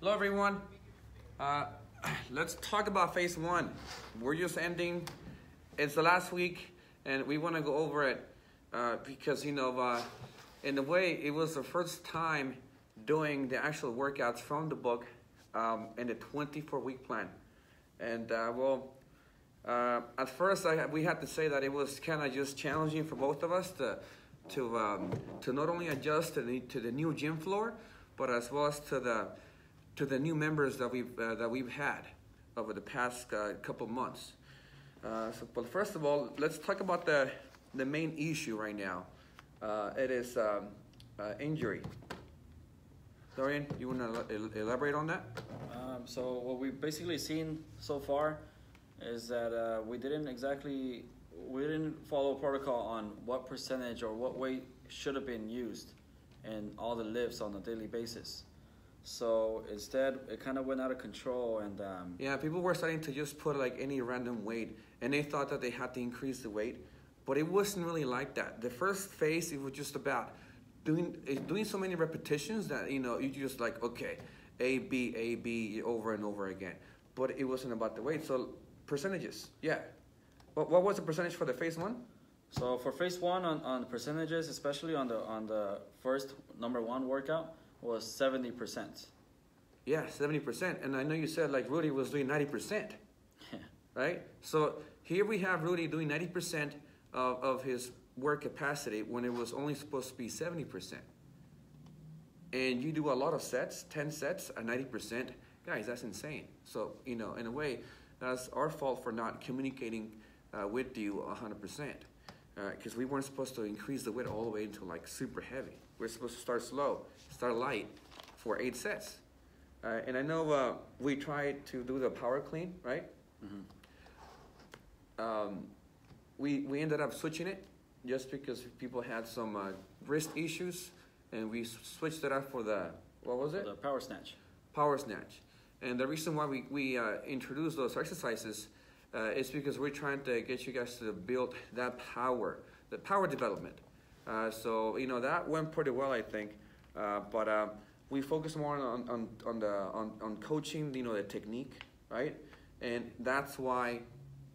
Hello everyone. Uh, let's talk about phase one. We're just ending. It's the last week, and we want to go over it because in a way, it was the first time doing the actual workouts from the book in the 24-week plan. And at first we had to say that it was kind of just challenging for both of us to not only adjust to the new gym floor, but as well as to the new members that we've had over the past couple months. But first of all, let's talk about the main issue right now. It is injury. Dorian, you want to elaborate on that? So what we've basically seen so far is that we didn't follow protocol on what percentage or what weight should have been used in all the lifts on a daily basis. So instead, it kind of went out of control, and yeah, people were starting to just put like any random weight, and they thought that they had to increase the weight, but it wasn't really like that. The first phase, it was just about doing so many repetitions that you just like, okay, A B over and over again, but it wasn't about the weight. So percentages, yeah. What was the percentage for the phase one? So for phase one on the percentages, especially on the first number one workout, was 70%. Yeah, 70%. And I know you said like Rudy was doing 90%. Yeah. Right? So here we have Rudy doing 90% of his work capacity when it was only supposed to be 70%. And you do a lot of sets, 10 sets at 90%. Guys, that's insane. So, in a way, that's our fault for not communicating with you 100%. Because we weren't supposed to increase the weight all the way into like super heavy. We're supposed to start slow, start light for 8 sets. And I know we tried to do the power clean, right? Mm-hmm. We ended up switching it just because people had some wrist issues, and we switched it up for the, what was it? The power snatch. Power snatch. And the reason why we introduced those exercises is because we're trying to get you guys to build that power, the power development. So that went pretty well, I think. But we focus more on coaching, the technique, right? And that's why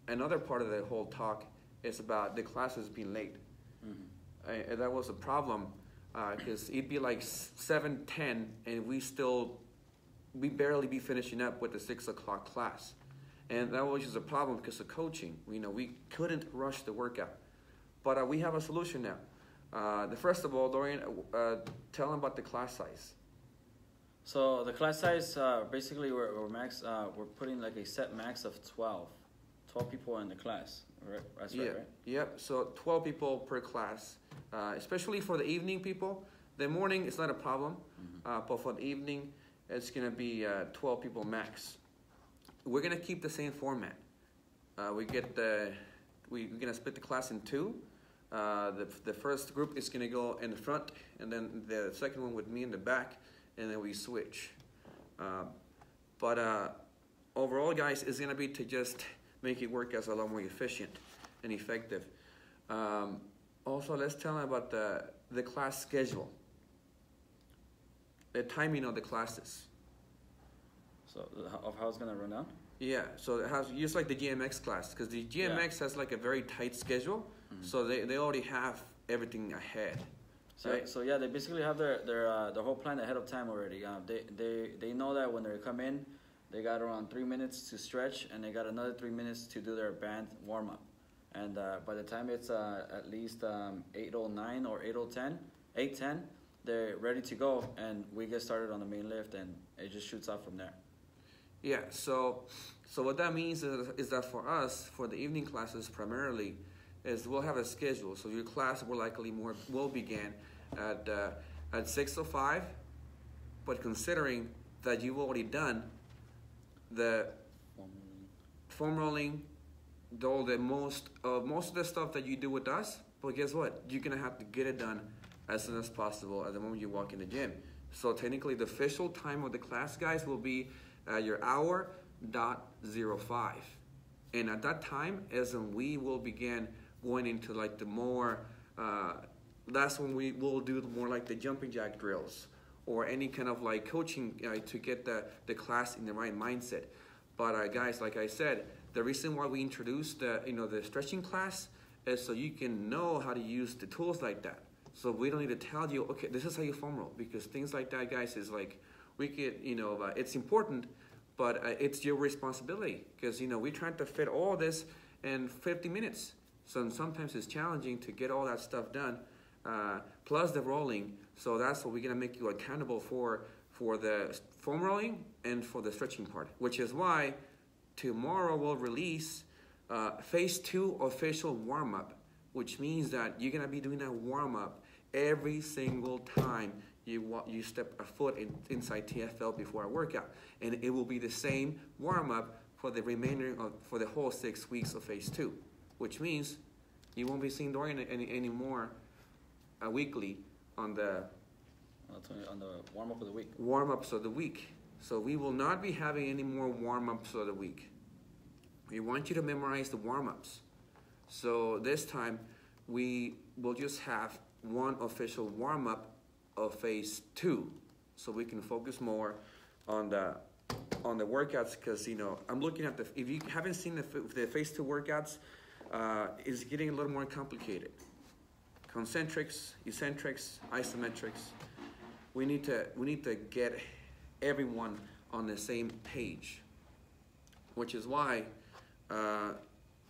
another part of the whole talk is about the classes being late. Mm-hmm. That was a problem because it'd be like 7:10, and we barely be finishing up with the 6 o'clock class. And that was just a problem because of coaching. We couldn't rush the workout. But we have a solution now. First of all, Dorian, tell them about the class size. So the class size, basically we're putting like a set max of 12 people in the class. Right? That's right, right? Yep. So 12 people per class, especially for the evening people. The morning is not a problem, mm-hmm. But for the evening, it's going to be 12 people max. We're going to keep the same format. We're going to split the class in 2. The first group is going to go in the front, and then the second one with me in the back, and then we switch. But overall, guys, it's going to be to just make it work as a lot more efficient and effective. Also, let's tell them about the class schedule, the timing of the classes. So of how it's going to run out? Yeah, so it has just like the GMX class, because the GMX has like a very tight schedule, mm-hmm. So they already have everything ahead. Right? So yeah, they basically have their whole plan ahead of time already. They know that when they come in, they got around 3 minutes to stretch, and they got another 3 minutes to do their band warm up. And by the time it's at least 8:09 or 8:10, they're ready to go, and we get started on the main lift, and it just shoots out from there. Yeah, so what that means is that for us, for the evening classes primarily, is we'll have a schedule. So your class will begin at 6:05, but considering that you've already done the foam rolling, most of the stuff that you do with us, but guess what? You're gonna have to get it done as soon as possible at the moment you walk in the gym. So technically, the official time of the class, guys, will be your hour .05, and at that time is when we will begin going into like the more. That's when we will do more like the jumping jack drills, or any kind of like coaching to get the class in the right mindset. But guys, like I said, the reason why we introduced the stretching class is so you can know how to use the tools like that. So we don't need to tell you, okay, this is how you foam roll, because things like that, guys, is like we get, it's important, but it's your responsibility, because we trying to fit all this in 50 minutes. So sometimes it's challenging to get all that stuff done, plus the rolling. So that's what we're gonna make you accountable for the foam rolling and for the stretching part, which is why tomorrow we'll release phase 2 official warm-up, which means that you're gonna be doing that warm-up every single time you step a foot inside TFL before a workout, and it will be the same warm-up for the whole 6 weeks of phase 2, which means you won't be seeing Dorian anymore weekly on the warm-up of the week. Warm-ups of the week. So we will not be having any more warm-ups of the week. We want you to memorize the warm-ups. So this time we will just have one official warm-up of phase 2, so we can focus more on the workouts, because I'm looking at if you haven't seen the phase 2 workouts, it's getting a little more complicated. Concentrics, eccentrics, isometrics. We need to get everyone on the same page, which is why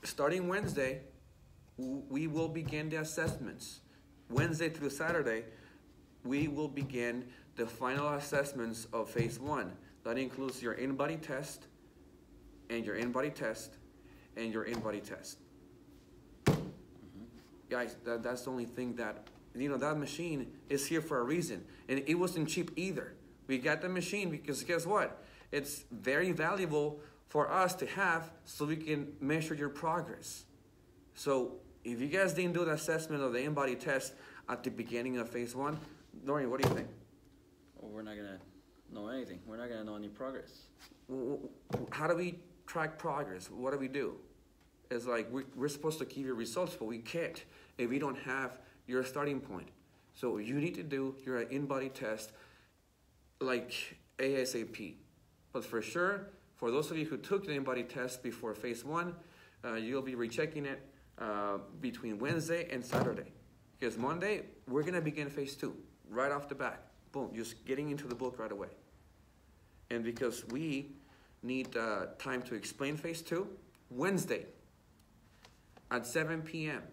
starting Wednesday we will begin the assessments. Wednesday through Saturday we will begin the final assessments of phase 1. That includes your in-body test and your in-body test and your in-body test. Guys, that's the only thing that, that machine is here for a reason. And it wasn't cheap either. We got the machine because guess what? It's very valuable for us to have so we can measure your progress. So if you guys didn't do the assessment of the in-body test at the beginning of phase 1, Dorian, what do you think? Well, we're not going to know anything. We're not going to know any progress. How do we track progress? What do we do? It's like we're supposed to keep your results, but we can't if we don't have your starting point. So you need to do your in-body test like ASAP. But for sure, for those of you who took the in-body test before phase 1, you'll be rechecking it between Wednesday and Saturday. Because Monday, we're going to begin phase 2 right off the bat. Boom, just getting into the book right away. And because we need time to explain phase 2, Wednesday at 7 p.m.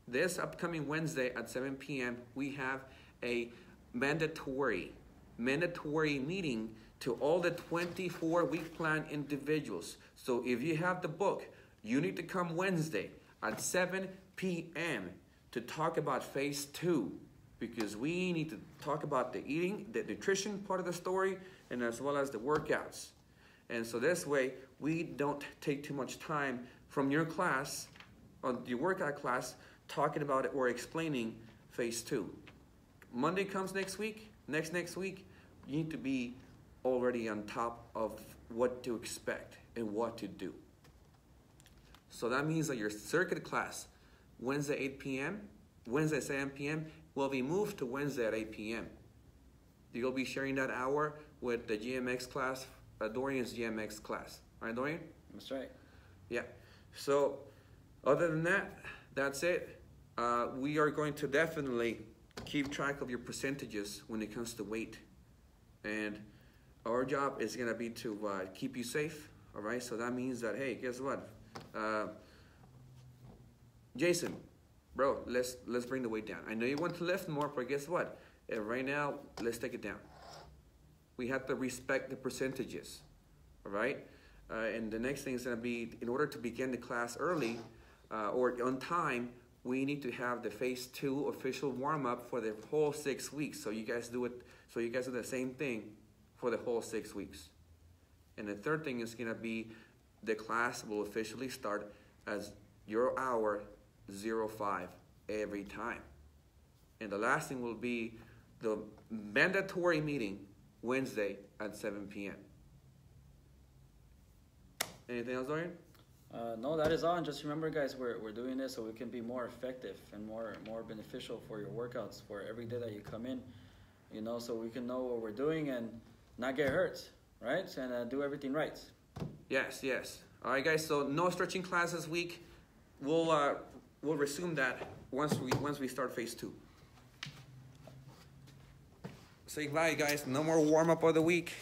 This upcoming Wednesday at 7 p.m., we have a mandatory meeting to all the 24-week plan individuals. So if you have the book, you need to come Wednesday at 7 p.m. to talk about phase 2, because we need to talk about the eating, the nutrition part of the story, and as well as the workouts. And so this way, we don't take too much time from your class, on your workout class, talking about it or explaining phase 2. Monday comes next week, next week, you need to be already on top of what to expect and what to do. So that means that your circuit class, Wednesday 8 p.m., Wednesday 7 p.m., will be moved to Wednesday at 8 p.m. You'll be sharing that hour with the GMX class, Dorian's GMX class. All right, Dorian? That's right. Yeah. So other than that, that's it. We are going to definitely keep track of your percentages when it comes to weight. And our job is going to be to keep you safe. All right? So that means that, hey, guess what? Jason, bro, let's bring the weight down. I know you want to lift more, but guess what? Right now, let's take it down. We have to respect the percentages. All right? And the next thing is going to be, in order to begin the class early or on time, we need to have the phase 2 official warm-up for the whole 6 weeks. So you guys do it. So you guys do the same thing for the whole 6 weeks. And the third thing is going to be the class will officially start as your hour 05 every time. And the last thing will be the mandatory meeting Wednesday at 7 p.m. Anything else, Dorian? No, that is all. And just remember, guys, we're doing this so we can be more effective and more beneficial for your workouts. For every day that you come in, you know, so we can know what we're doing and not get hurt, right? And do everything right. Yes, yes. All right, guys. So no stretching class this week. We'll resume that once we start phase 2. Say bye, guys. No more warm up of the week.